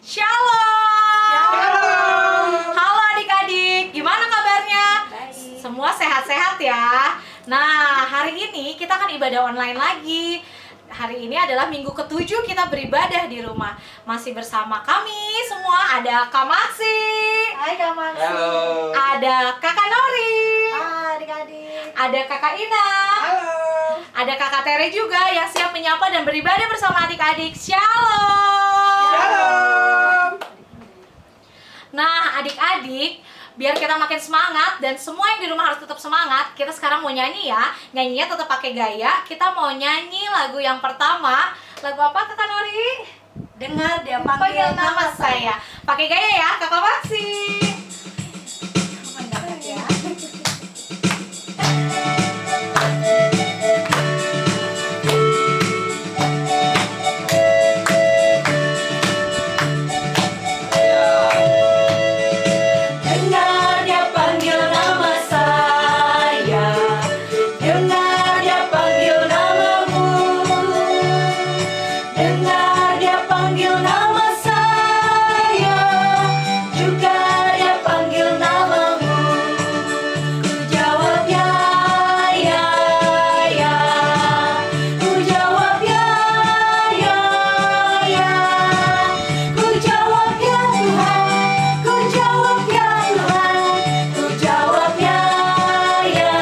Shalom. Shalom. Halo adik-adik, gimana kabarnya? Baik. Semua sehat-sehat ya. Nah, hari ini kita akan ibadah online lagi. Hari ini adalah minggu ke-7 kita beribadah di rumah. Masih bersama kami semua, ada Kak Maksi, Hai Kak Maksi. Halo. ada Kakak Nori, Hai adik-adik. ada Kakak Ina, Halo. ada Kakak Tere juga yang siap menyapa dan beribadah bersama adik-adik. Shalom. Shalom. Nah, adik-adik, biar kita makin semangat dan semua yang di rumah harus tetap semangat, kita sekarang mau nyanyi ya. Nyanyinya tetap pakai gaya. Kita mau nyanyi lagu yang pertama. Lagu apa Kakak Nori? Dengar dia Panggil panggil nama saya. Pakai gaya ya, Kakak Maksi. Ya. Dengar dia panggil nama saya, dengar dia panggil namamu, dengar dia panggil nama saya, juga dia panggil namamu. Ku jawab ya, ya, ya. Ku jawab ya, ya, ya. Ku jawab ya Tuhan, ku jawab ya Tuhan, ku jawab ya, ya,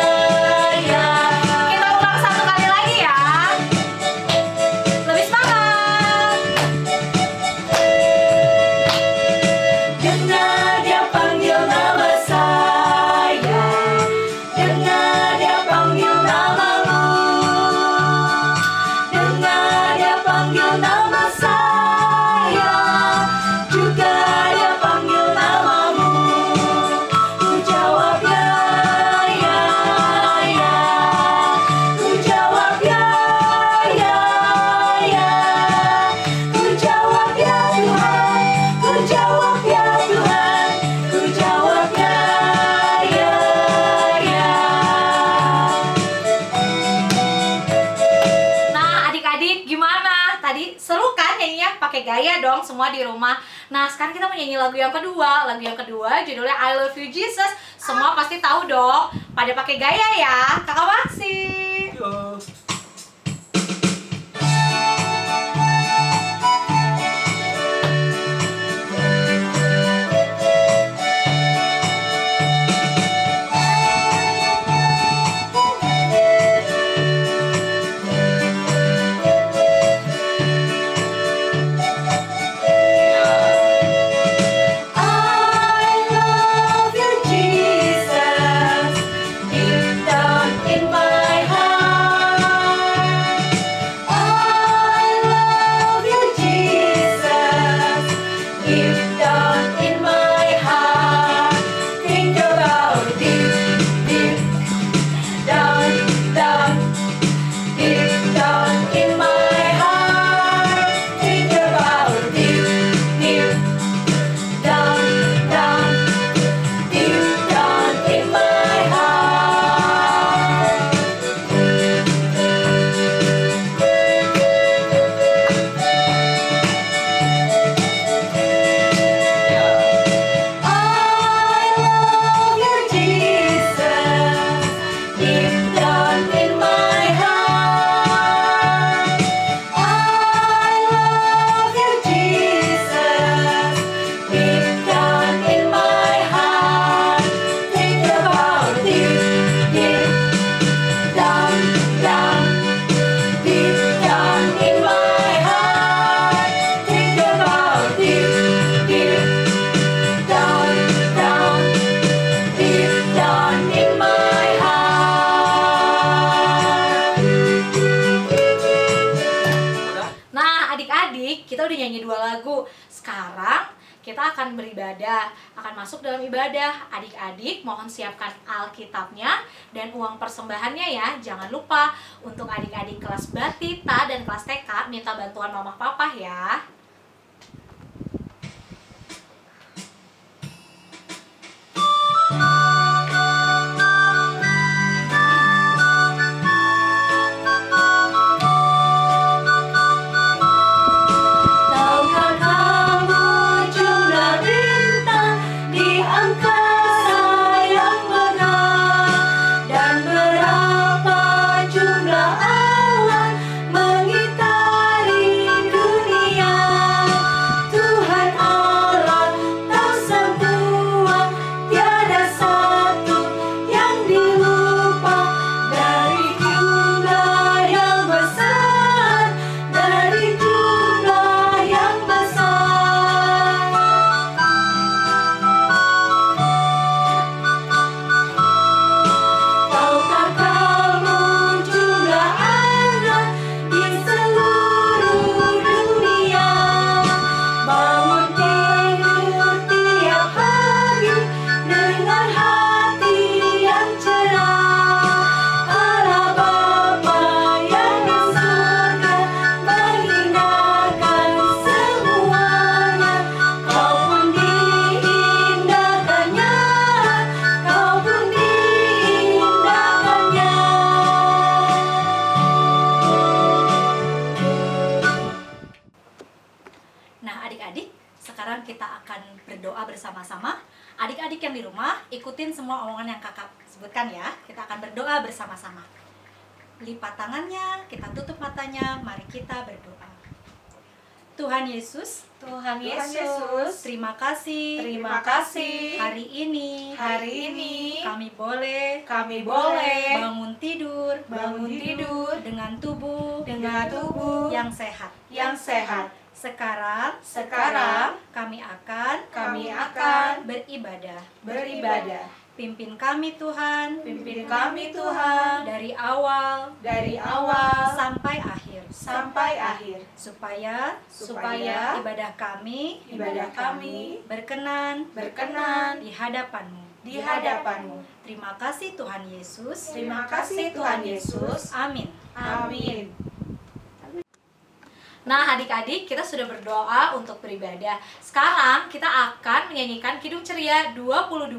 ya. Kita ulang satu kali lagi ya. Lebih semangat. Dengar dia panggil nama saya, dengar dia panggil namamu, dengar dia panggil nama saya, juga dia panggil namamu. Ku jawab ya, ya, ya. Ku jawab ya, ya, ya. Ku jawab ya Tuhan, ku jawab ya Tuhan, ku jawab ya, ya, ya. Nah, adik-adik gimana? Tadi seru kan nyanyinya? Pakai gaya dong semua di rumah. Nah, sekarang kita mau nyanyi lagu yang kedua. Lagu yang kedua judulnya I Love You Jesus. Semua pasti tahu dong. Pada pakai gaya ya. Kakak Maksi. Yo. I love you Jesus, deep down in my heart. I love you Jesus, deep down in my heart. Think about deep, deep down, down, deep down in my heart. Think about deep, deep down, down, deep down in my heart. I love you, Jesus, deep down in my heart. I love you, Jesus, deep down in my heart. Think about deep, deep down, down, deep down in my heart. Think about deep, deep down, down, deep down in my heart. Nah, adik-adik, kita udah nyanyi 2 lagu. Sekarang kita akan beribadah, akan masuk dalam ibadah. Adik-adik, mohon siapkan Alkitabnya dan uang persembahannya ya. Jangan lupa untuk adik-adik kelas Batita dan kelas TK minta bantuan mama papa ya. Tahukah kamu Nah, adik-adik, sekarang kita akan berdoa bersama-sama. Adik-adik yang di rumah, ikutin semua omongan yang kakak sebutkan ya. Kita akan berdoa bersama-sama. Lipat tangannya, kita tutup matanya, mari kita berdoa. Tuhan Yesus, Tuhan Yesus, terima kasih. terima kasih. Hari ini kami boleh bangun tidur dengan tubuh yang sehat. Sekarang kami akan beribadah. Pimpin kami Tuhan dari awal sampai akhir supaya ibadah kami berkenan di hadapan-Mu. Terima kasih Tuhan Yesus. Amin. Nah, adik-adik, kita sudah berdoa untuk beribadah. Sekarang kita akan menyanyikan Kidung Ceria 22,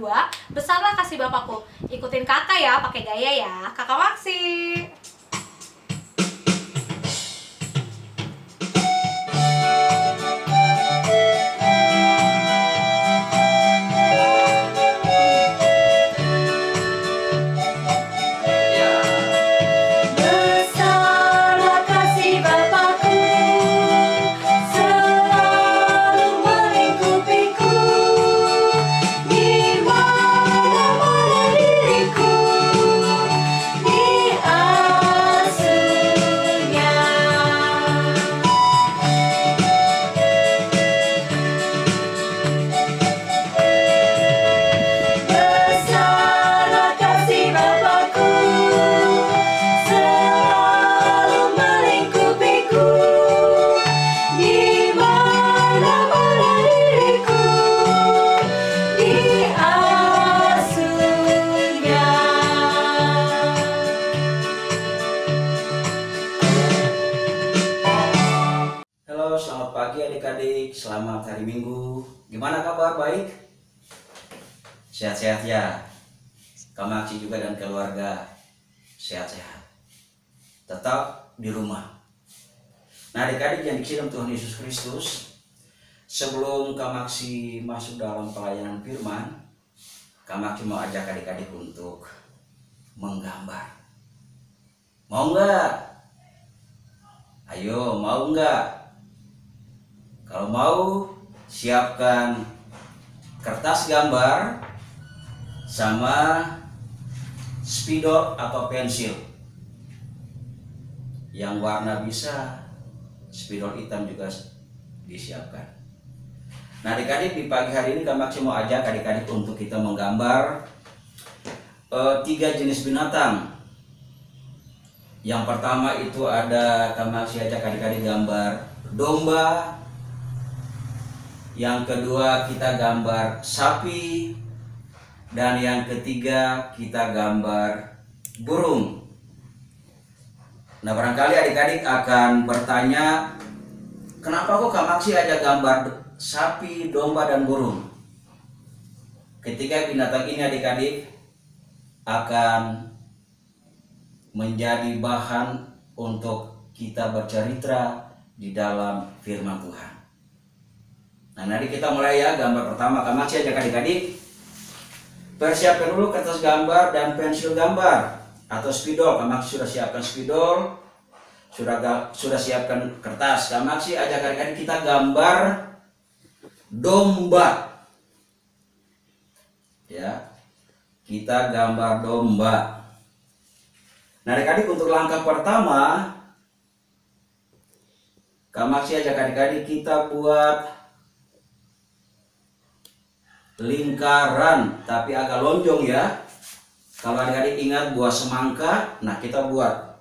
Besarlah Kasih Bapakku. Ikutin kakak ya, pakai gaya ya. Kakak Maksi. Besarlah kasih Bapakku, selalu melingkupiku, di mana-mana diriku diasuhnya. Besarlah kasih Bapakku, selalu melingkupiku, di mana-mana diriku diasuhnya. Halo, selamat pagi adik-adik. Selamat hari Minggu. Gimana kabar? Baik? Sehat-sehat ya? Kamaksi juga dan keluarga sehat-sehat. Tetap di rumah. Nah, adik-adik yang dikasih dalam Tuhan Yesus Kristus, sebelum Kamaksi masuk dalam pelayanan firman, Kamaksi mau ajak adik-adik untuk menggambar. Mau nggak? Ayo, mau nggak? Kalau mau, siapkan kertas gambar sama spidol atau pensil. Yang warna bisa, spidol hitam juga disiapkan. Nah, adik-adik, di pagi hari ini Kamaksi mau ajak adik-adik untuk kita menggambar 3 jenis binatang. Yang pertama itu ada Kamaksi ajak adik-adik gambar domba. Yang kedua kita gambar sapi. Dan yang ketiga kita gambar burung. Nah, barangkali adik-adik akan bertanya, kenapa kok Kamaksi ajak gambar sapi, domba, dan burung? Ketiga binatang ini adik-adik akan menjadi bahan untuk kita bercerita di dalam firman Tuhan. Nah, nanti kita mulai ya. Gambar pertama, Kamaksi ajak adik-adik persiapkan dulu kertas gambar dan pensil gambar atau spidol. Kamaksi sudah siapkan spidol, sudah siapkan kertas. Kamaksi ajak adik-adik kita gambar domba. Ya, kita gambar domba. Nah, adik-adik, untuk langkah pertama, Kamaksi ajak adik-adik kita buat lingkaran, tapi agak lonjong ya. Kalau adik-adik ingat buah semangka, nah kita buat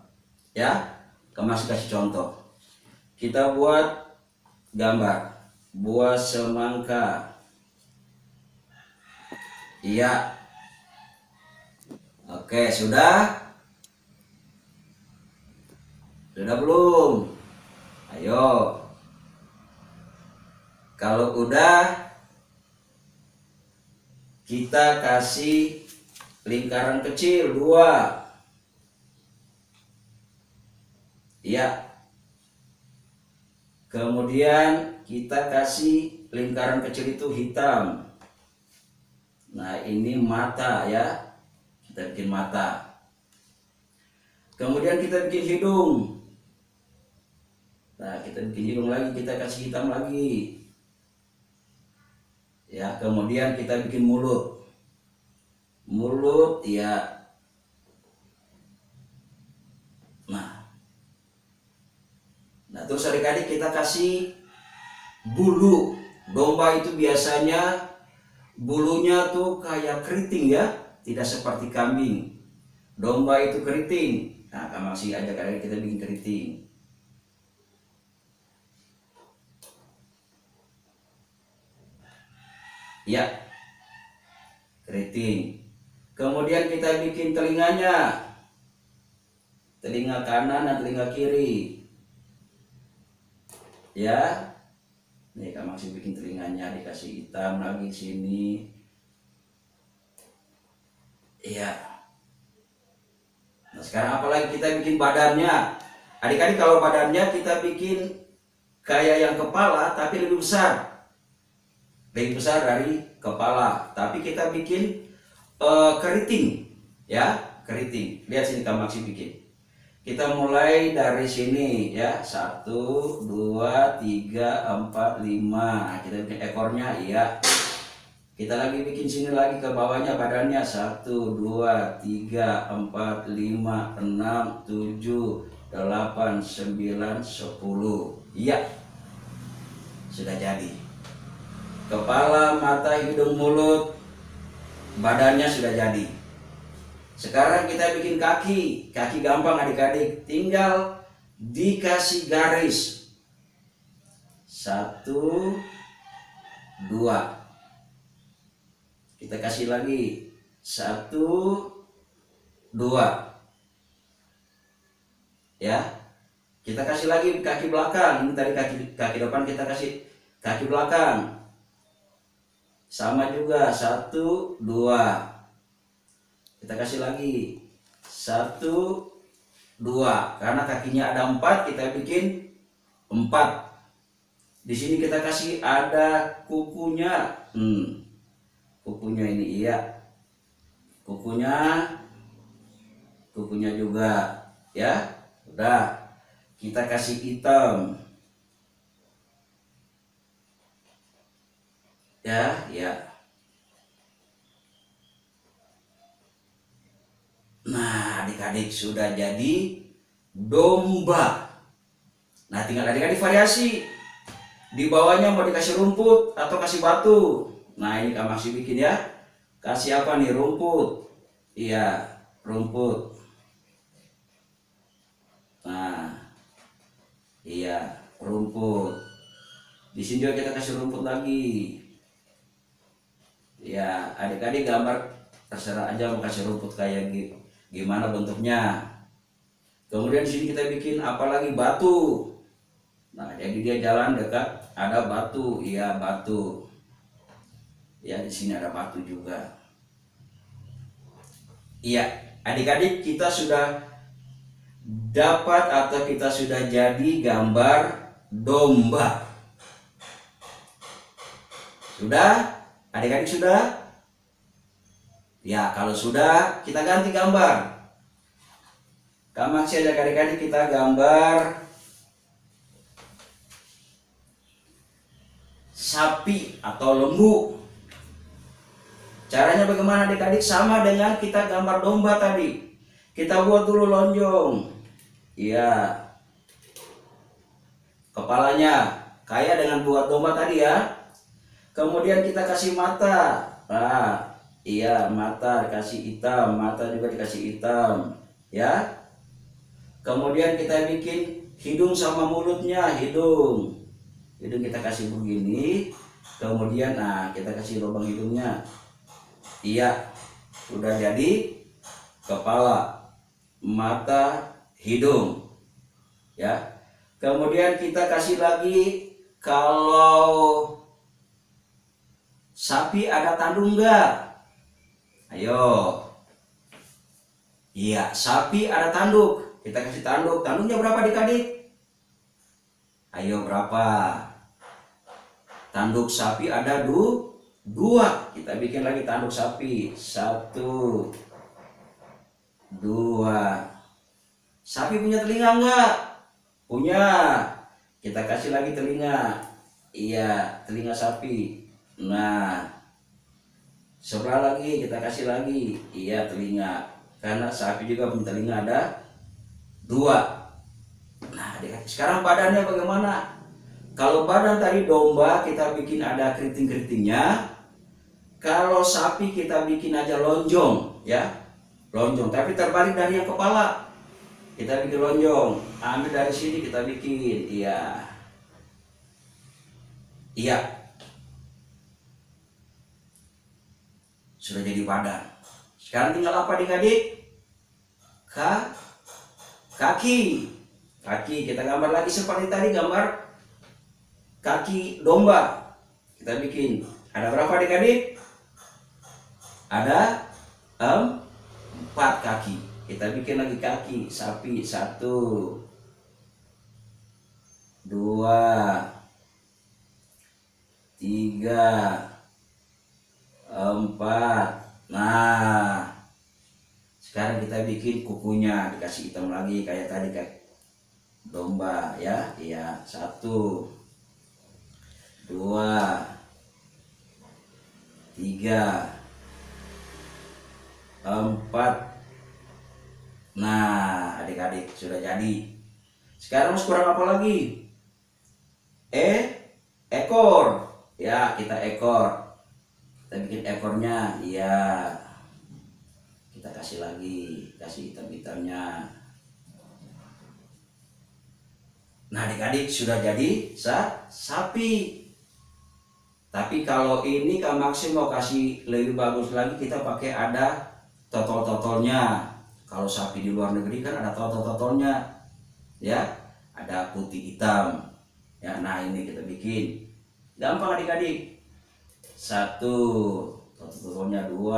ya. Kamaksi kasih contoh. Kita buat gambar buah semangka. Iya. Oke, sudah? Sudah belum? Ayo. Kalau udah, kita kasih lingkaran kecil 2. Iya. Kemudian kita kasih lingkaran kecil itu hitam. Nah, ini mata ya. Kita bikin mata. Kemudian kita bikin hidung. Nah, kita bikin hidung lagi, kita kasih hitam lagi. Ya, kemudian kita bikin mulut. Mulut ya. Nah, terus adik-adik kita kasih bulu. Domba itu biasanya bulunya tuh kayak keriting ya, tidak seperti kambing. Domba itu keriting. Nah, kamu masih ajak adik kita bikin keriting. Ya, keriting. Kemudian kita bikin telinganya. Telinga kanan dan telinga kiri. Ya, nih kamu masih bikin telinganya, dikasih hitam lagi sini. Iya. Nah, sekarang apalagi kita bikin badannya. Adik-adik, kalau badannya kita bikin kayak yang kepala tapi lebih besar. Lebih besar dari kepala, tapi kita bikin keriting ya, keriting. Lihat sini kamu masih bikin. Kita mulai dari sini ya, 1, 2, 3, 4, 5. Kita bikin ekornya, iya. Kita lagi bikin sini lagi ke bawahnya badannya, 1, 2, 3, 4, 5, 6, 7, 8, 9, 10. Iya, sudah jadi. Kepala, mata, hidung, mulut, badannya sudah jadi. Sekarang kita bikin kaki. Kaki gampang adik-adik, tinggal dikasih garis. 1, 2. Kita kasih lagi 1, 2. Ya, kita kasih lagi kaki belakang. Ini tadi kaki depan, kita kasih kaki belakang. Sama juga 1, 2. Kita kasih lagi 1, 2. Karena kakinya ada 4, kita bikin 4. Di sini kita kasih ada kukunya. Kukunya ini, iya. Kukunya juga, ya. Udah. Kita kasih hitam. Ya, ya. Nah, adik-adik sudah jadi domba. Nah, tinggal adik-adik variasi. Di bawahnya mau dikasih rumput atau kasih batu. Nah, ini kamu masih bikin ya. Kasih apa nih? Rumput. Iya, rumput. Nah, iya, rumput. Di sini juga kita kasih rumput lagi. Ya, adik-adik gambar terserah aja mau kasih rumput kayak gimana bentuknya. Kemudian di sini kita bikin apalagi batu. Nah, jadi dia jalan dekat ada batu, iya batu. Ya, di sini ada batu juga. Iya, adik-adik kita sudah dapat atau kita sudah jadi gambar domba. Sudah? Adik-adik sudah? Ya, kalau sudah kita ganti gambar. Kamu masih ada adik-adik kita gambar sapi atau lembu. Caranya bagaimana adik-adik? Sama dengan kita gambar domba tadi. Kita buat dulu lonjong. Iya. Kepalanya kayak dengan buat domba tadi ya. Kemudian kita kasih mata. Nah, iya, mata dikasih hitam, mata juga dikasih hitam, ya. Kemudian kita bikin hidung sama mulutnya, hidung kita kasih begini. Kemudian, nah, kita kasih lubang hidungnya. Iya, sudah jadi kepala, mata, hidung, ya. Kemudian kita kasih lagi, kalau sapi ada tanduk enggak? Ayo. Iya, sapi ada tanduk. Kita kasih tanduk. Tanduknya berapa adik-adik? Ayo berapa? Tanduk sapi ada dua. Kita bikin lagi tanduk sapi. 1, 2. Sapi punya telinga enggak? Punya. Kita kasih lagi telinga. Iya, telinga sapi. Nah, sebelah lagi kita kasih lagi. Iya, telinga. Karena sapi juga punya telinga ada 2. Nah, sekarang badannya bagaimana? Kalau badan tadi domba kita bikin ada keriting-keritingnya. Kalau sapi kita bikin aja lonjong, ya. Lonjong, tapi terbalik dari yang kepala. Kita bikin lonjong. Ambil dari sini kita bikin. Iya. Iya. Sudah jadi badan. Sekarang tinggal apa adik-adik? Kaki. Kaki kita gambar lagi seperti tadi, gambar kaki domba. Kita bikin. Ada berapa adik-adik? Ada 4 kaki. Kita bikin lagi kaki sapi. 1, 2, 3, 4. Nah, sekarang kita bikin kukunya, dikasih hitam lagi kayak tadi kayak domba, ya. Iya, 1, 2, 3, 4. Nah, adik-adik sudah jadi. Sekarang kurang apa lagi? Ekor. Ya, kita ekor. Kita bikin ekornya. Iya. Kita kasih lagi, kasih hitam-hitamnya. Nah, adik-adik sudah jadi sapi. Tapi kalau ini Kak Maxim mau kasih lebih bagus lagi, kita pakai ada totol-totolnya. Kalau sapi di luar negeri kan ada totol-totolnya, ya. Ada putih hitam. Ya, nah ini kita bikin. Gampang adik-adik. 1, totol-totolnya 2.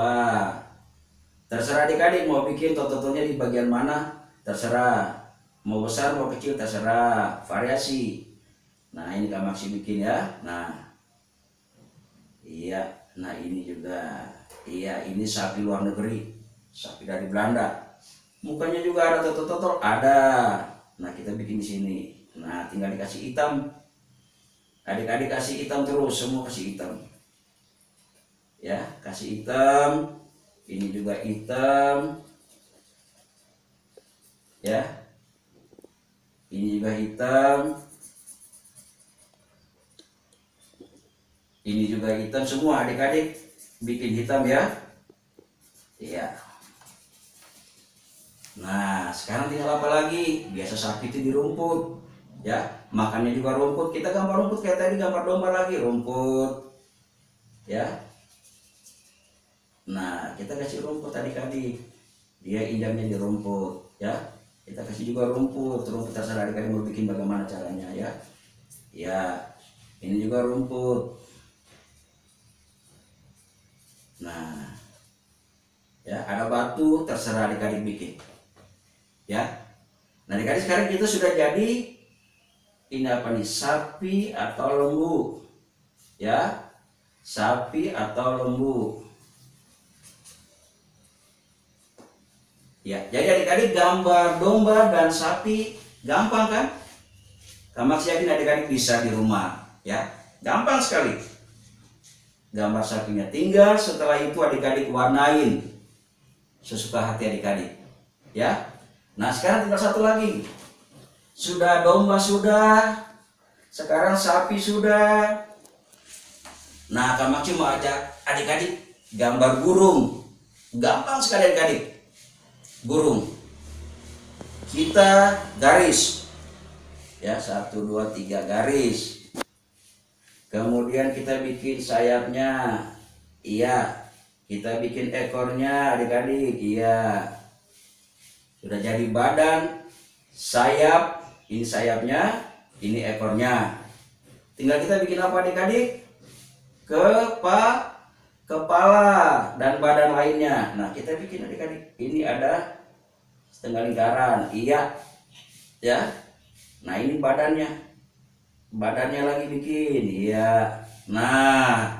Terserah adik-adik mau bikin totol-totolnya di bagian mana, terserah. Mau besar mau kecil terserah, variasi. Nah, ini Kak Maxi bikin ya. Nah, iya. Nah, ini juga. Iya, ini sapi luar negeri, sapi dari Belanda. Mukanya juga ada totol-totol, ada. Nah, kita bikin di sini. Nah, tinggal dikasih hitam. Adik-adik kasih hitam terus, semua kasih hitam. Ya, kasih hitam. Ini juga hitam. Ya. Ini juga hitam. Ini juga hitam, semua adik-adik bikin hitam ya. Iya. Nah, sekarang tinggal apa lagi? Biasa sapi itu di rumput. Ya, makannya juga rumput. Kita gambar rumput kayak tadi, gambar domba lagi, rumput. Ya. Nah, kita kasih rumput adik-adik. Dia injaknya di rumput, ya. Kita kasih juga rumput terserah adik-adik mau bikin bagaimana caranya ya. Ya, ini juga rumput. Nah, ya ada batu terserah adik-adik bikin. Ya, nah adik-adik sekarang kita sudah jadi ini apa nih? Sapi atau lembu? Ya, sapi atau lembu? Ya, jadi adik-adik gambar domba dan sapi gampang kan? Kak Max yakin adik-adik bisa di rumah, ya. Gampang sekali. Gambar sapinya, tinggal setelah itu adik-adik warnain sesuka hati adik-adik, ya. Nah, sekarang tinggal satu lagi. Sudah domba sudah, sekarang sapi sudah. Nah, Kak Max mau ajak adik-adik gambar burung. Gampang sekali adik-adik. Burung, kita garis ya, 1, 2, 3 garis. Kemudian kita bikin sayapnya. Iya, kita bikin ekornya adik-adik. Iya, sudah jadi badan, sayap. Ini sayapnya, ini ekornya. Tinggal kita bikin apa adik-adik? Kepala dan badan lainnya. Nah, kita bikin adik-adik. Ini ada setengah lingkaran. Iya. Ya. Nah, ini badannya. badannya lagi bikin, iya. Nah,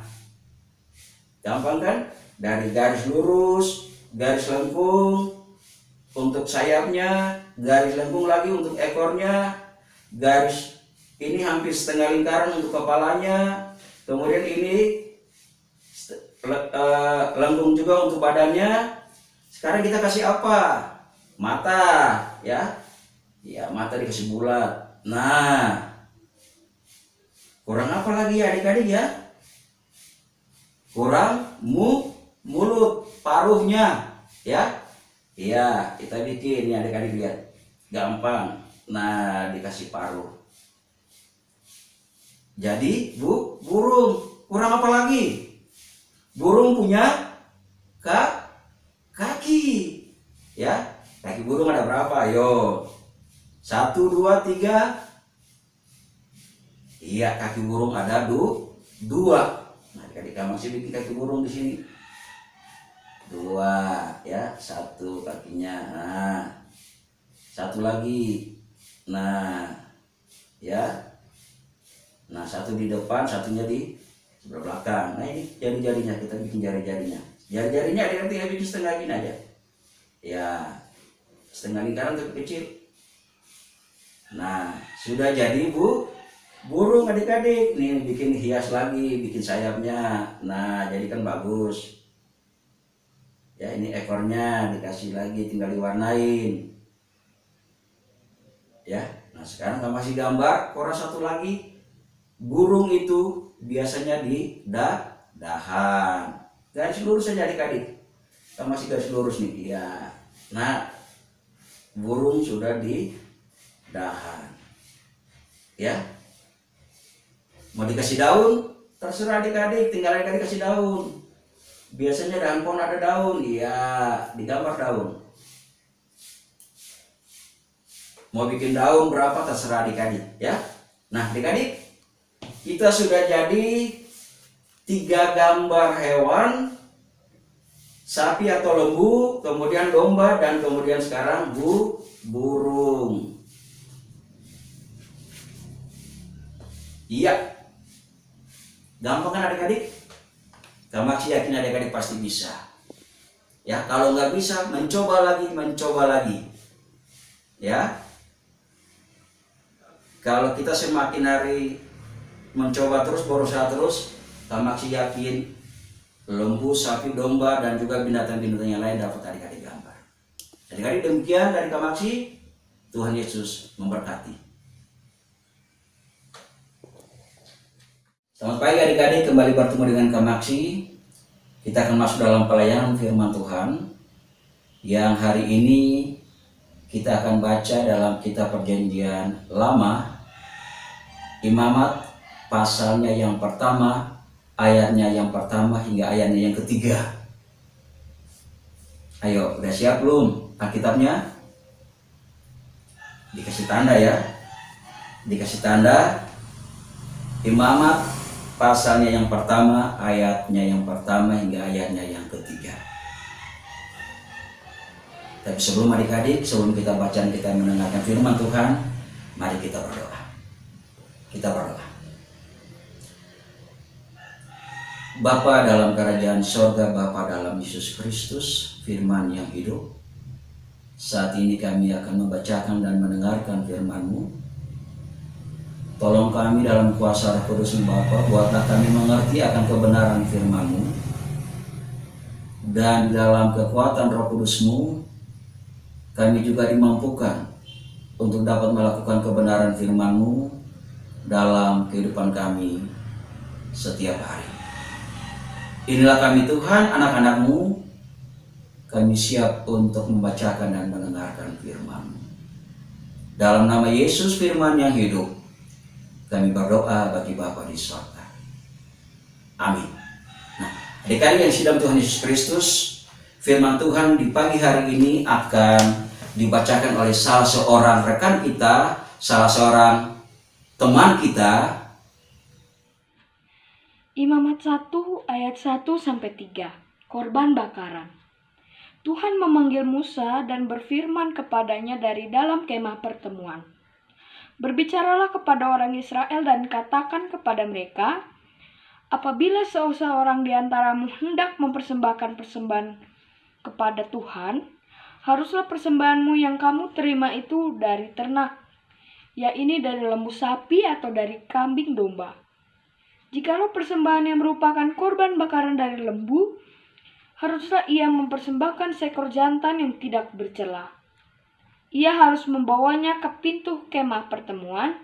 gampang kan? Dari garis lurus, garis lengkung untuk sayapnya, garis lengkung lagi untuk ekornya, garis ini hampir setengah lingkaran untuk kepalanya, kemudian ini lengkung juga untuk badannya. Sekarang kita kasih apa? Mata, ya. Ya, mata dikasih bulat. Nah, kurang apa lagi ya adik-adik ya? Kurang mulut, paruhnya, ya. Iya, kita bikin nih adik-adik lihat. Gampang. Nah, dikasih paruh. Jadi, burung. Kurang apa lagi? Burung punya kaki. Ya, kaki burung ada berapa? Ayo. 1, 2, 3. Iya, kaki burung ada 2. Nah, adik-adik masih bikin kaki burung di sini. 2, ya, 1 kakinya. Nah, 1 lagi. Nah, ya. Nah, 1 di depan, 1-nya di sebelah belakang. Nah, ini jari-jarinya, kita bikin jari-jarinya. Jari-jarinya adik-adik bikin setengah gini aja. Ya, setengah lingkaran tapi kecil. Nah, sudah jadi burung adik-adik. Nih bikin hias lagi, bikin sayapnya. Nah, jadi kan bagus. Ya, ini ekornya dikasih lagi, tinggal diwarnain. Ya, nah sekarang kita masih gambar. Kurang 1 lagi. Burung itu biasanya di dahan. Garis lurus saja adik-adik. Kita masih garis lurus nih. Ya. Nah, burung sudah di dahan. Ya. Mau dikasih daun? Terserah adik-adik, tinggal adik-adik kasih daun. Biasanya dahan pohon ada daun, iya, digambar daun. Mau bikin daun berapa terserah adik-adik, ya. Nah, adik-adik, kita sudah jadi 3 gambar hewan, sapi atau lembu, kemudian domba, dan kemudian sekarang burung. Iya, gampang kan adik-adik? Kamaksi yakin adik-adik pasti bisa. Ya, kalau nggak bisa, mencoba lagi. Ya, kalau kita semakin hari mencoba terus, berusaha terus, Kamaksi yakin lembu, sapi, domba, dan juga binatang-binatang yang lain dapat adik-adik gambar. Adik-adik, demikian dari Kamaksi. Tuhan Yesus memberkati. Selamat pagi adik-adik, kembali bertemu dengan Kamaksi. Kita akan masuk dalam pelayanan firman Tuhan yang hari ini kita akan baca dalam kitab Perjanjian Lama, Imamat pasalnya yang pertama, ayatnya yang pertama hingga ayatnya yang ketiga. Ayo, udah siap belum Alkitabnya? Dikasih tanda ya. Dikasih tanda. Imamat pasalnya yang pertama, ayatnya yang pertama hingga ayatnya yang ketiga. Tapi sebelum adik-adik, sebelum kita baca dan kita mendengarkan firman Tuhan, mari kita berdoa. Kita berdoa. Bapa dalam kerajaan sorga, Bapa dalam Yesus Kristus, firman yang hidup. Saat ini kami akan membacakan dan mendengarkan firman-Mu. Tolong kami dalam kuasa Roh Kudus-Mu Bapa, buatlah kami mengerti akan kebenaran firman-Mu. Dan dalam kekuatan Roh Kudus-Mu, kami juga dimampukan untuk dapat melakukan kebenaran firman-Mu dalam kehidupan kami setiap hari. Inilah kami Tuhan, anak-anak-Mu. Kami siap untuk membacakan dan mendengarkan firman-Mu. Dalam nama Yesus firman yang hidup, kami berdoa bagi Bapa di surga. Amin. Nah, adik-adik yang sidang Tuhan Yesus Kristus, firman Tuhan di pagi hari ini akan dibacakan oleh salah seorang rekan kita, salah seorang teman kita. Imamat 1 ayat 1-3. Korban bakaran. Tuhan memanggil Musa dan berfirman kepadanya dari dalam kemah pertemuan. Berbicaralah kepada orang Israel dan katakan kepada mereka, apabila seseorang di antaramu hendak mempersembahkan persembahan kepada Tuhan, haruslah persembahanmu yang kamu terima itu dari ternak, yaitu dari lembu sapi atau dari kambing domba. Jikalau persembahan yang merupakan korban bakaran dari lembu, haruslah ia mempersembahkan seekor jantan yang tidak bercela. Ia harus membawanya ke pintu kemah pertemuan,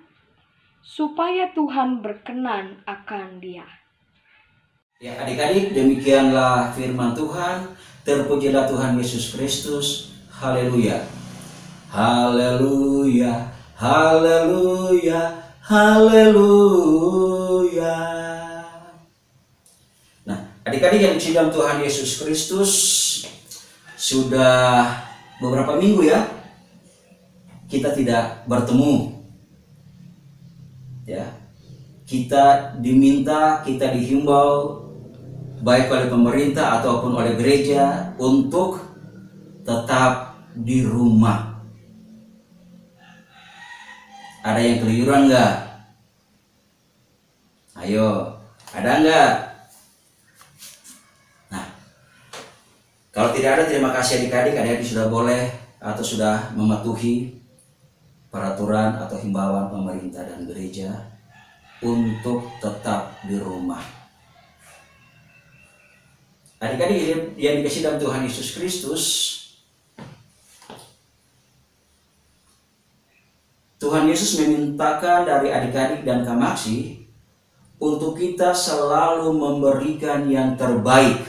supaya Tuhan berkenan akan dia. Ya adik-adik, demikianlah firman Tuhan. Terpujilah Tuhan Yesus Kristus. Haleluya. Haleluya. Haleluya. Haleluya. Nah, adik-adik yang dicintai dalam Tuhan Yesus Kristus, sudah beberapa minggu ya kita tidak bertemu. Ya. Kita diminta, kita dihimbau baik oleh pemerintah ataupun oleh gereja untuk tetap di rumah. Ada yang keluyuran enggak? Ayo, ada enggak? Nah, kalau tidak ada, terima kasih adik-adik. Adik-adik sudah boleh atau sudah mematuhi peraturan atau himbauan pemerintah dan gereja untuk tetap di rumah. Adik-adik yang dikasihi dalam Tuhan Yesus Kristus, Tuhan Yesus memintakan dari adik-adik dan Kamaksi untuk kita selalu memberikan yang terbaik.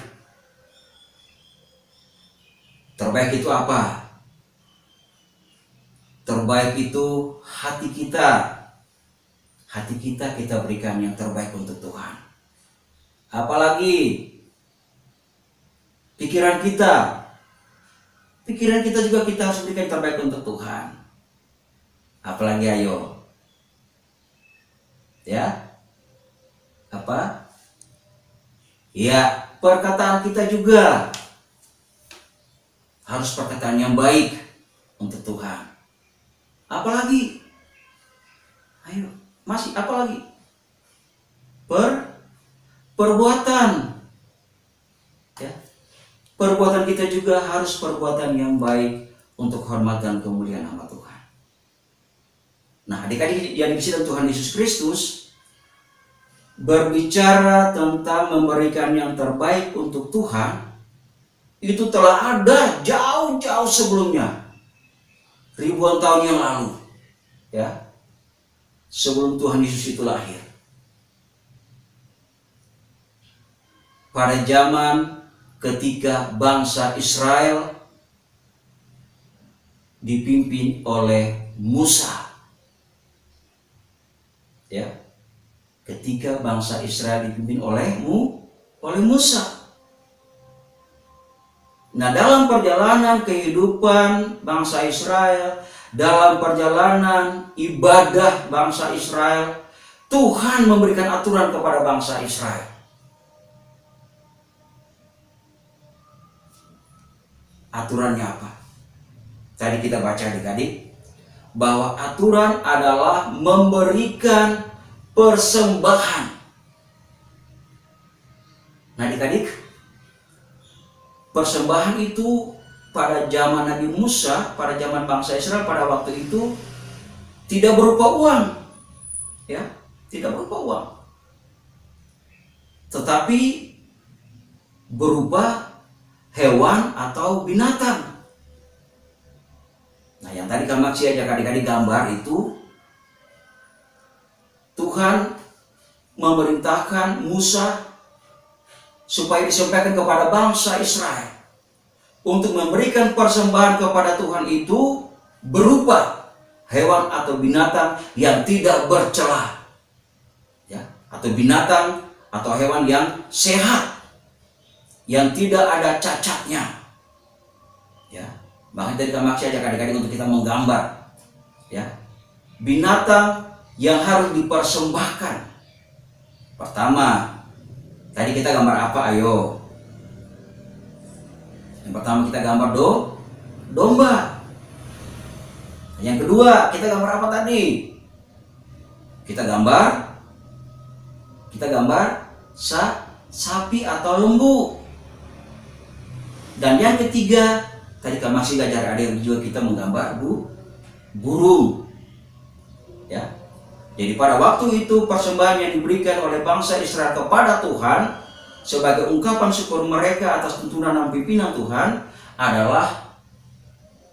Terbaik itu apa? Terbaik itu hati kita. Hati kita berikan yang terbaik untuk Tuhan. Apalagi pikiran kita. Pikiran kita juga kita harus berikan yang terbaik untuk Tuhan. Apalagi ayo. Ya. Apa? Ya, perkataan kita juga harus perkataan yang baik untuk Tuhan. Apalagi? Ayo, masih apalagi? Perbuatan. Ya. Perbuatan kita juga harus perbuatan yang baik untuk hormat dan kemuliaan nama Tuhan. Nah, adik-adik yang dikasihi Tuhan Yesus Kristus, berbicara tentang memberikan yang terbaik untuk Tuhan, itu telah ada jauh-jauh sebelumnya. Ribuan tahun yang lalu, ya, sebelum Tuhan Yesus itu lahir. Pada zaman ketika bangsa Israel dipimpin oleh Musa, ya, ketika bangsa Israel dipimpin oleh Musa. Nah, dalam perjalanan kehidupan bangsa Israel, dalam perjalanan ibadah bangsa Israel, Tuhan memberikan aturan kepada bangsa Israel. Aturannya apa? Tadi kita baca adik-adik, bahwa aturan adalah memberikan persembahan. Nah adik-adik, persembahan itu pada zaman Nabi Musa, pada zaman bangsa Israel pada waktu itu tidak berupa uang, ya, tidak berupa uang, tetapi berupa hewan atau binatang. Nah, yang tadi Kamaksi ajak adik-adik gambar itu, Tuhan memerintahkan Musa supaya disampaikan kepada bangsa Israel untuk memberikan persembahan kepada Tuhan itu berupa hewan atau binatang yang tidak bercela, ya, atau binatang atau hewan yang sehat, yang tidak ada cacatnya, ya. Makanya tadi Kamaksi ajak adik-adik untuk kita menggambar, ya, binatang yang harus dipersembahkan. Pertama, tadi kita gambar apa? Ayo. Yang pertama kita gambar domba. Yang kedua kita gambar apa tadi? Kita gambar sapi atau lembu. Dan yang ketiga, tadi kami masih ajar adik juga kita menggambar burung. Ya. Jadi pada waktu itu persembahan yang diberikan oleh bangsa Israel kepada Tuhan sebagai ungkapan syukur mereka atas tuntunan dan pimpinan Tuhan adalah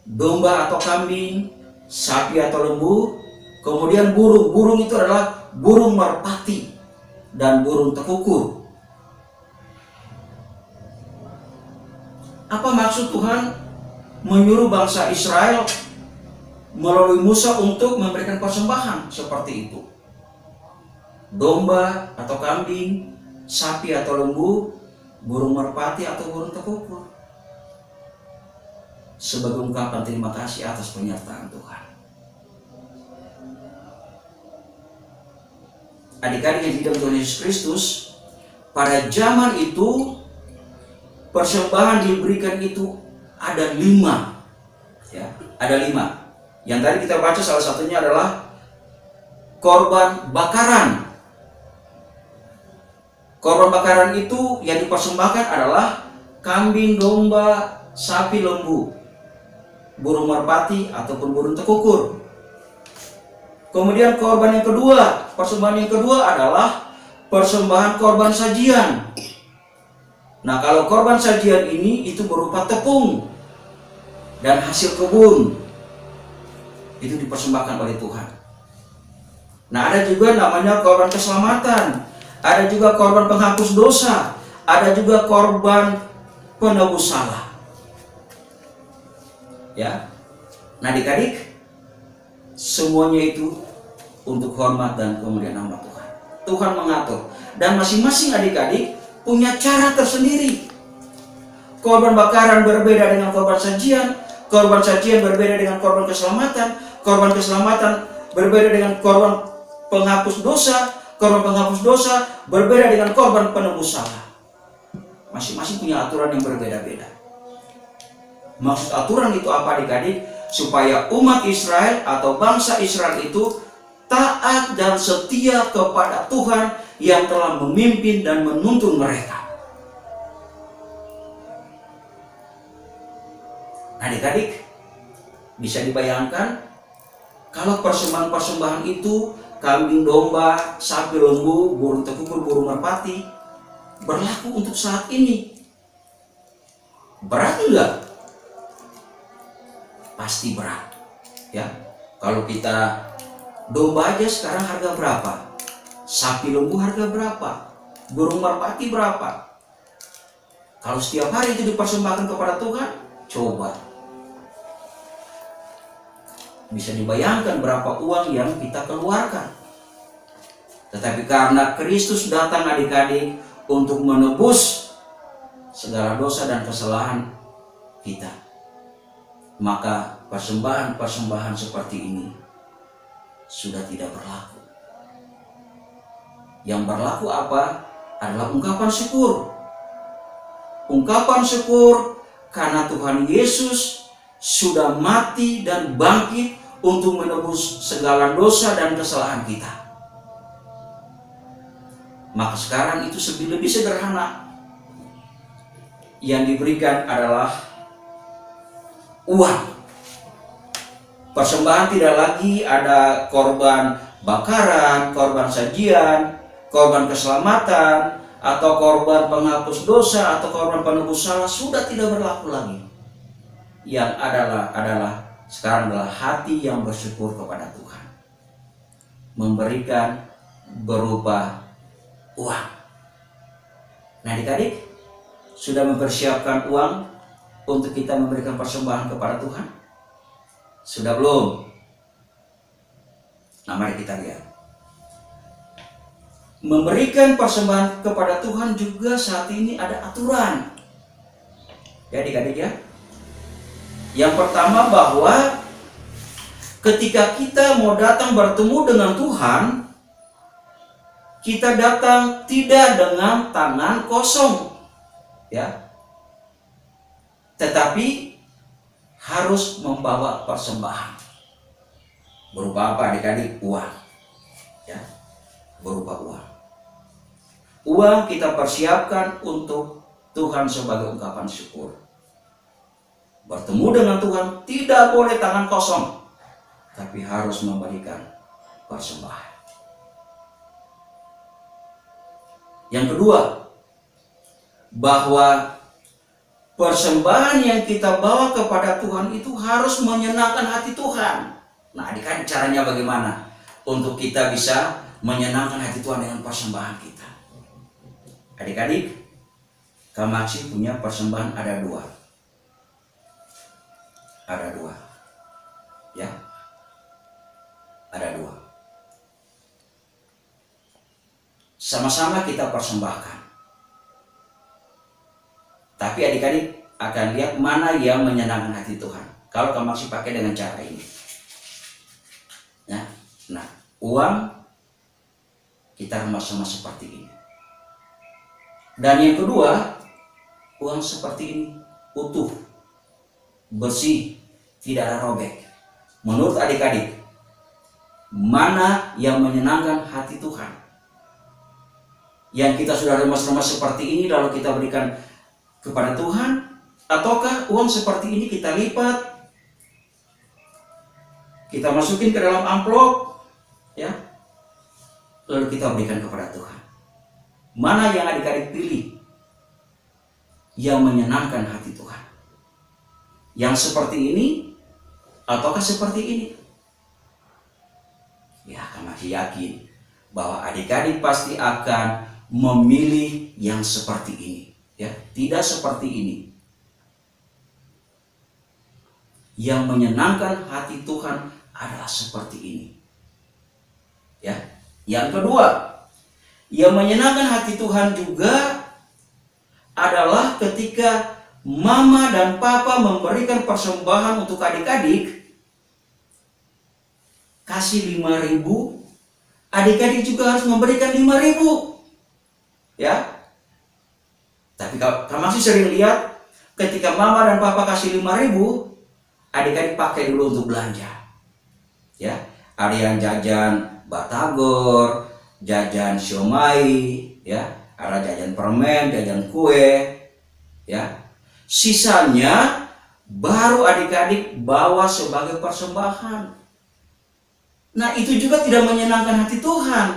domba atau kambing, sapi atau lembu, kemudian burung. Burung itu adalah burung merpati dan burung tekukur. Apa maksud Tuhan menyuruh bangsa Israel melalui Musa untuk memberikan persembahan seperti itu? Domba atau kambing, sapi atau lembu, burung merpati atau burung tekukur, sebagai ungkapan terima kasih atas penyertaan Tuhan. Adik-adik yang hidup Tuhan Yesus Kristus, pada zaman itu persembahan diberikan itu ada 5, ya, ada 5. Yang tadi kita baca salah satunya adalah korban bakaran. Korban bakaran itu yang dipersembahkan adalah kambing, domba, sapi, lembu, burung merpati ataupun burung tekukur. Kemudian korban yang kedua, persembahan yang kedua adalah persembahan korban sajian. Nah, kalau korban sajian ini itu berupa tepung dan hasil kebun. Itu dipersembahkan oleh Tuhan. Nah, ada juga namanya korban keselamatan, ada juga korban penghapus dosa, ada juga korban penebus salah. Ya. Nah, adik-adik, semuanya itu untuk hormat dan kemuliaan nama Tuhan. Tuhan mengatur, dan masing-masing adik-adik punya cara tersendiri. Korban bakaran berbeda dengan korban sajian berbeda dengan korban keselamatan, korban keselamatan berbeda dengan korban penghapus dosa, korban penghapus dosa berbeda dengan korban penebus salah. Masing-masing punya aturan yang berbeda-beda. Maksud aturan itu apa adik-adik? Supaya umat Israel atau bangsa Israel itu taat dan setia kepada Tuhan yang telah memimpin dan menuntun mereka. Adik-adik, bisa dibayangkan kalau persembahan-persembahan itu kambing, domba, sapi, lembu, burung tekukur, burung merpati berlaku untuk saat ini. Berat enggak? Pasti berat. Ya. Kalau kita domba aja sekarang harga berapa? Sapi, lembu harga berapa? Burung merpati berapa? Kalau setiap hari itu dipersembahkan kepada Tuhan, coba. Bisa dibayangkan berapa uang yang kita keluarkan. Tetapi karena Kristus datang adik-adik untuk menebus segala dosa dan kesalahan kita, maka persembahan-persembahan seperti ini sudah tidak berlaku. Yang berlaku apa? Adalah ungkapan syukur. Ungkapan syukur karena Tuhan Yesus sudah mati dan bangkit untuk menebus segala dosa dan kesalahan kita. Maka sekarang itu lebih sederhana. Yang diberikan adalah uang. Persembahan tidak lagi ada korban bakaran, korban sajian, korban keselamatan, atau korban penghapus dosa, atau korban penebus salah, sudah tidak berlaku lagi. Yang adalah sekarang adalah hati yang bersyukur kepada Tuhan, memberikan berupa uang. Nah, adik-adik, sudah mempersiapkan uang untuk kita memberikan persembahan kepada Tuhan? Sudah belum? Nah, mari kita lihat. Memberikan persembahan kepada Tuhan juga saat ini ada aturan. Ya, adik-adik ya. Yang pertama, bahwa ketika kita mau datang bertemu dengan Tuhan, kita datang tidak dengan tangan kosong, ya, tetapi harus membawa persembahan. Berupa apa adik-adik? Uang. ya, berupa uang. Uang kita persiapkan untuk Tuhan sebagai ungkapan syukur. Bertemu dengan Tuhan tidak boleh tangan kosong, tapi harus memberikan persembahan. Yang kedua, bahwa persembahan yang kita bawa kepada Tuhan itu harus menyenangkan hati Tuhan. Nah, adik-adik, caranya bagaimana untuk kita bisa menyenangkan hati Tuhan dengan persembahan kita? Adik-adik, Kamaksi punya persembahan ada dua. Ada dua. Ya. Ada dua. Sama-sama kita persembahkan. Tapi adik-adik akan lihat mana yang menyenangkan hati Tuhan. Kalau Kamaksi pakai dengan cara ini. Ya. Nah, uang kita sama-sama seperti ini. Dan yang kedua, uang seperti ini, utuh, bersih, tidak ada robek. Menurut adik-adik, mana yang menyenangkan hati Tuhan? Yang kita sudah remas-remas seperti ini lalu kita berikan kepada Tuhan, ataukah uang seperti ini kita lipat, kita masukin ke dalam amplop, ya, lalu kita berikan kepada Tuhan? Mana yang adik-adik pilih yang menyenangkan hati Tuhan? Yang seperti ini ataukah seperti ini? Ya, Kamaksi yakin bahwa adik-adik pasti akan memilih yang seperti ini, ya, tidak seperti ini. Yang menyenangkan hati Tuhan adalah seperti ini. Ya. Yang kedua, yang menyenangkan hati Tuhan juga adalah ketika mama dan papa memberikan persembahan untuk adik-adik, kasih 5.000, adik-adik juga harus memberikan 5.000. Ya. Tapi Kamaksi sering lihat ketika mama dan papa kasih 5.000, adik-adik pakai dulu untuk belanja. Ya, ada yang jajan batagor, jajan siomay, ya, ada jajan permen, jajan kue, ya. Sisanya baru adik-adik bawa sebagai persembahan. Nah, itu juga tidak menyenangkan hati Tuhan.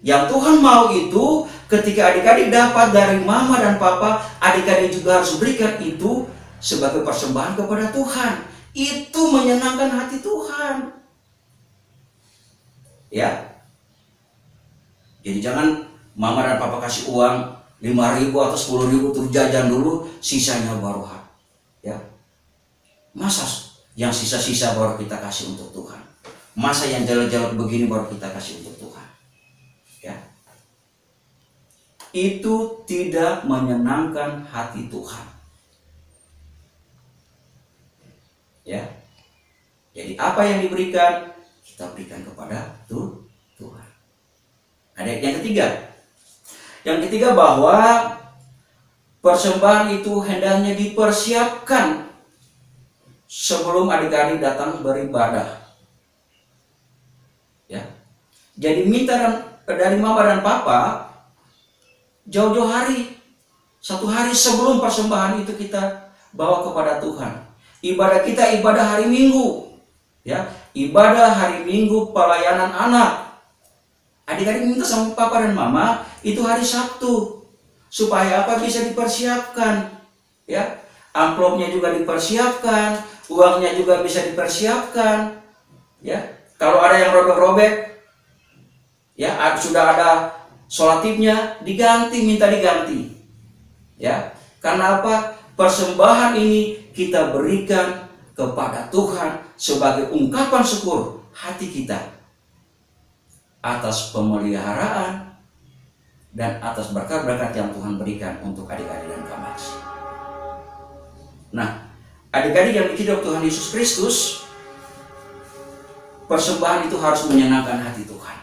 Yang Tuhan mau itu ketika adik-adik dapat dari mama dan papa, adik-adik juga harus berikan itu sebagai persembahan kepada Tuhan. Itu menyenangkan hati Tuhan. Ya. Jadi jangan mama dan papa kasih uang 5.000 atau 10.000 terus jajan dulu, sisanya baru ya. Masa yang sisa-sisa baru kita kasih untuk Tuhan? Masa yang jalan-jalan begini baru kita kasih untuk Tuhan? Ya. Itu tidak menyenangkan hati Tuhan. Ya. Jadi apa yang diberikan kita berikan kepada Tuhan. Ada yang ketiga. Yang ketiga bahwa persembahan itu hendaknya dipersiapkan sebelum adik-adik datang beribadah. Ya. Jadi minta dari mama dan papa jauh-jauh hari, 1 hari sebelum persembahan itu kita bawa kepada Tuhan. Ibadah kita ibadah hari Minggu, ya, ibadah hari Minggu pelayanan anak. Adik-adik minta sama papa dan mama itu hari Sabtu supaya apa bisa dipersiapkan, ya. Amplopnya juga dipersiapkan, uangnya juga bisa dipersiapkan, ya. Kalau ada yang robek-robek, ya, sudah ada solatipnya diganti, minta diganti, ya. Karena apa? Persembahan ini kita berikan kepada Tuhan sebagai ungkapan syukur hati kita atas pemeliharaan dan atas berkat-berkat yang Tuhan berikan untuk adik-adik dan Kamaksi. Nah, adik-adik yang dihidup Tuhan Yesus Kristus, persembahan itu harus menyenangkan hati Tuhan.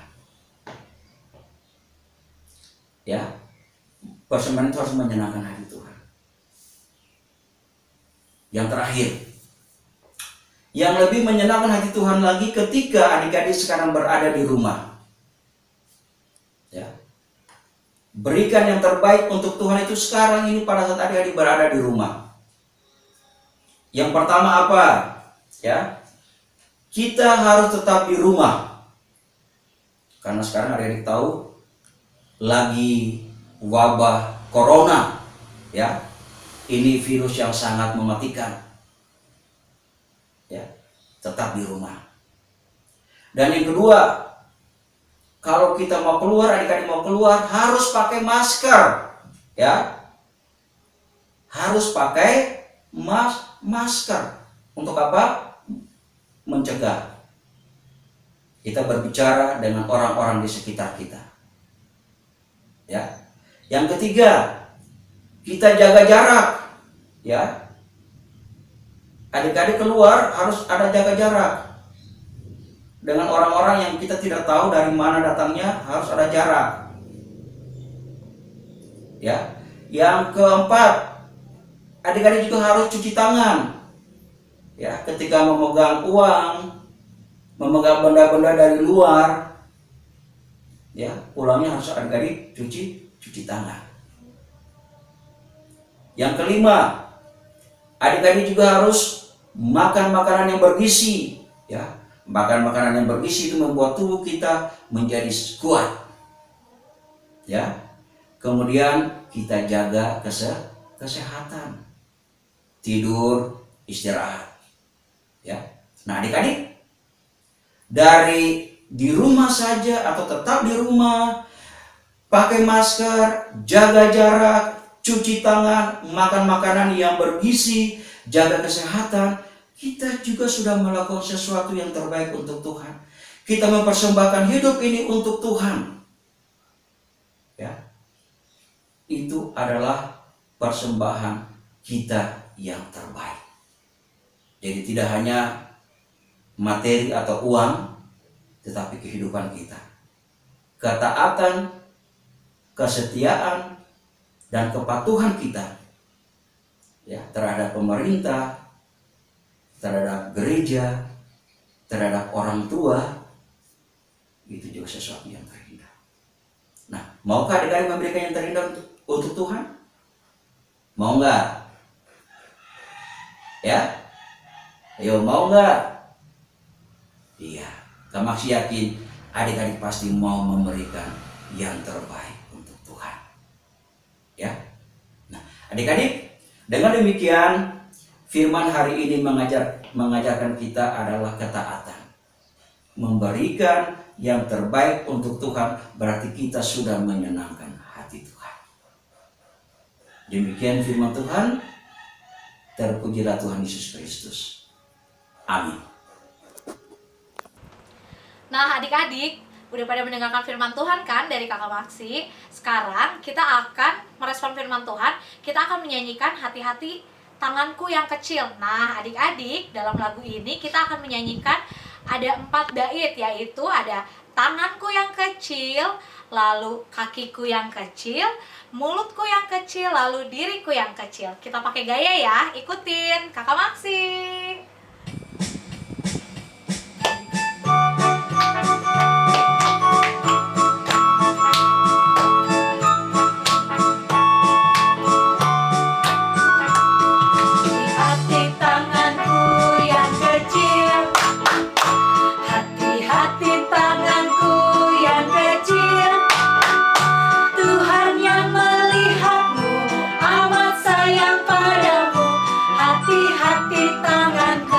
Ya, persembahan itu harus menyenangkan hati Tuhan. Yang terakhir, yang lebih menyenangkan hati Tuhan lagi ketika adik-adik sekarang berada di rumah. Ya. Berikan yang terbaik untuk Tuhan itu sekarang ini pada saat adik-adik berada di rumah. Yang pertama apa? Ya. Kita harus tetap di rumah. Karena sekarang adik-adik tahu lagi wabah corona, ya. Ini virus yang sangat mematikan. Ya, tetap di rumah. Dan yang kedua, kalau kita mau keluar, adik-adik mau keluar, harus pakai masker, ya. Harus pakai masker. Untuk apa? Mencegah. Kita berbicara dengan orang-orang di sekitar kita. Ya. Yang ketiga, kita jaga jarak, ya. Adik-adik keluar harus ada jaga jarak. Dengan orang-orang yang kita tidak tahu dari mana datangnya, harus ada jarak. Ya. Yang keempat, adik-adik juga harus cuci tangan. Ya, ketika memegang uang, memegang benda-benda dari luar, ya, pulangnya harus adik-adik cuci tangan. Yang kelima, adik-adik juga harus makan makanan yang bergizi, ya. Makan makanan yang bergizi itu membuat tubuh kita menjadi kuat. Ya. Kemudian kita jaga kesehatan. Tidur, istirahat. Ya. Nah, adik-adik, dari di rumah saja atau tetap di rumah, pakai masker, jaga jarak, cuci tangan, makan makanan yang bergizi, jaga kesehatan, kita juga sudah melakukan sesuatu yang terbaik untuk Tuhan. Kita mempersembahkan hidup ini untuk Tuhan. Ya. Itu adalah persembahan kita yang terbaik. Jadi tidak hanya materi atau uang, tetapi kehidupan kita. Ketaatan, kesetiaan, dan kepatuhan kita, ya, terhadap pemerintah, terhadap gereja, terhadap orang tua, itu juga sesuatu yang terindah. Nah, maukah adik-adik memberikan yang terindah untuk Tuhan? Mau nggak? Ya? Ayo, mau nggak? Iya, Kamaksi yakin adik-adik pasti mau memberikan yang terbaik untuk Tuhan. Ya. Nah, adik-adik, dengan demikian firman hari ini mengajarkan kita adalah ketaatan. Memberikan yang terbaik untuk Tuhan berarti kita sudah menyenangkan hati Tuhan. Demikian firman Tuhan. Terpujilah Tuhan Yesus Kristus. Amin. Nah, adik-adik, udah pada mendengarkan firman Tuhan kan dari Kakak Maksi? Sekarang kita akan merespon firman Tuhan. Kita akan menyanyikan hati-hati tanganku yang kecil. Nah, adik-adik, dalam lagu ini kita akan menyanyikan ada 4 bait, yaitu ada tanganku yang kecil, lalu kakiku yang kecil, mulutku yang kecil, lalu diriku yang kecil. Kita pakai gaya ya, ikutin Kakak Maksi. Hati-hati tanganku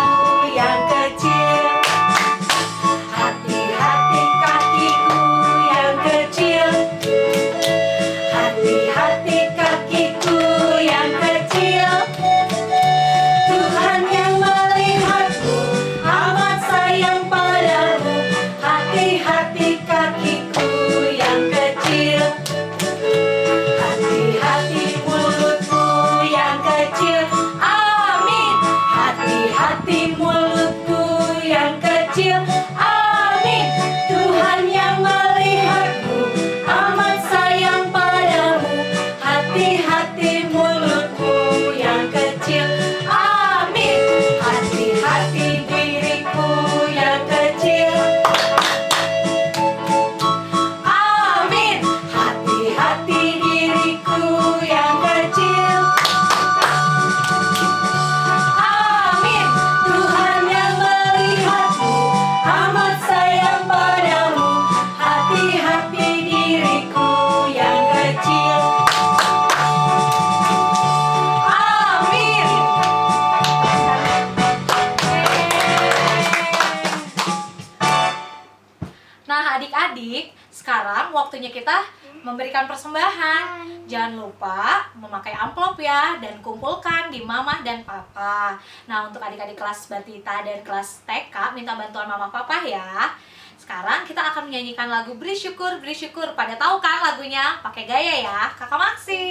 waktunya kita memberikan persembahan. Jangan lupa memakai amplop ya, dan kumpulkan di mama dan papa. Nah, untuk adik-adik kelas Batita dan kelas TK, minta bantuan mama papa ya. Sekarang kita akan menyanyikan lagu Beri Syukur, Beri Syukur. Pada tahu kan lagunya? Pakai gaya ya, Kakak Maksi.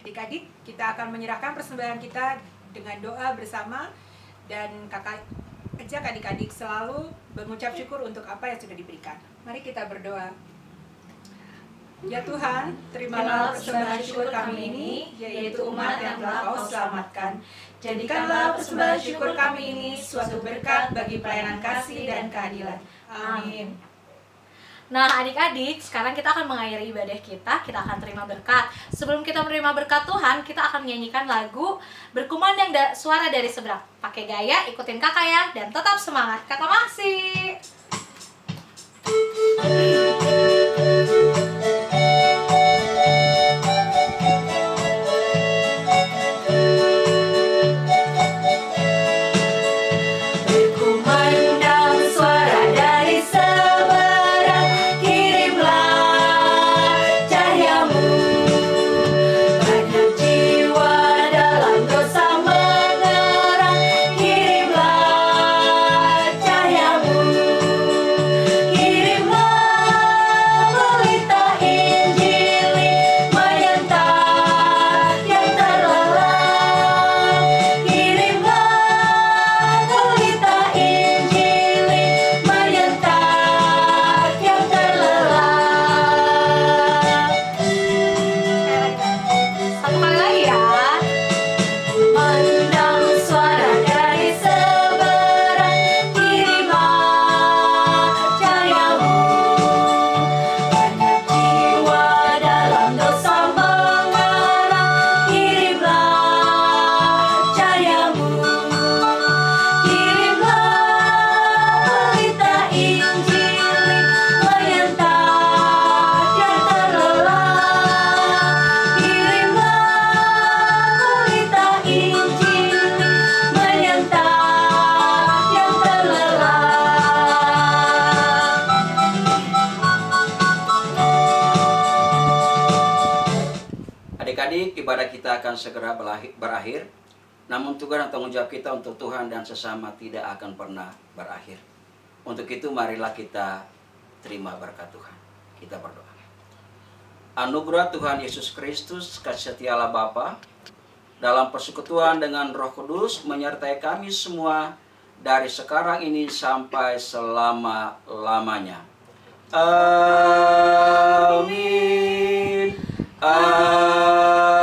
Adik-adik, kita akan menyerahkan persembahan kita dengan doa bersama, dan kakak ajak adik-adik selalu mengucap syukur untuk apa yang sudah diberikan. Mari kita berdoa. Ya Tuhan, terimalah persembahan syukur kami ini, yaitu umat yang telah Kau selamatkan. Jadikanlah persembahan syukur kami ini suatu berkat bagi pelayanan kasih dan keadilan. Amin. Nah, adik-adik, sekarang kita akan mengakhiri ibadah kita akan terima berkat. Sebelum kita menerima berkat Tuhan, kita akan menyanyikan lagu Berkumandang Suara dari Seberang. Pakai gaya, ikutin kakak ya, dan tetap semangat. Kakak Maksi. Adik-adik, ibadah kita akan segera berakhir. Namun tugas dan tanggung jawab kita untuk Tuhan dan sesama tidak akan pernah berakhir. Untuk itu marilah kita terima berkat Tuhan. Kita berdoa. Anugerah Tuhan Yesus Kristus, kasih setia Allah Bapa, dalam persekutuan dengan Roh Kudus menyertai kami semua dari sekarang ini sampai selama-lamanya. Amin. Amin.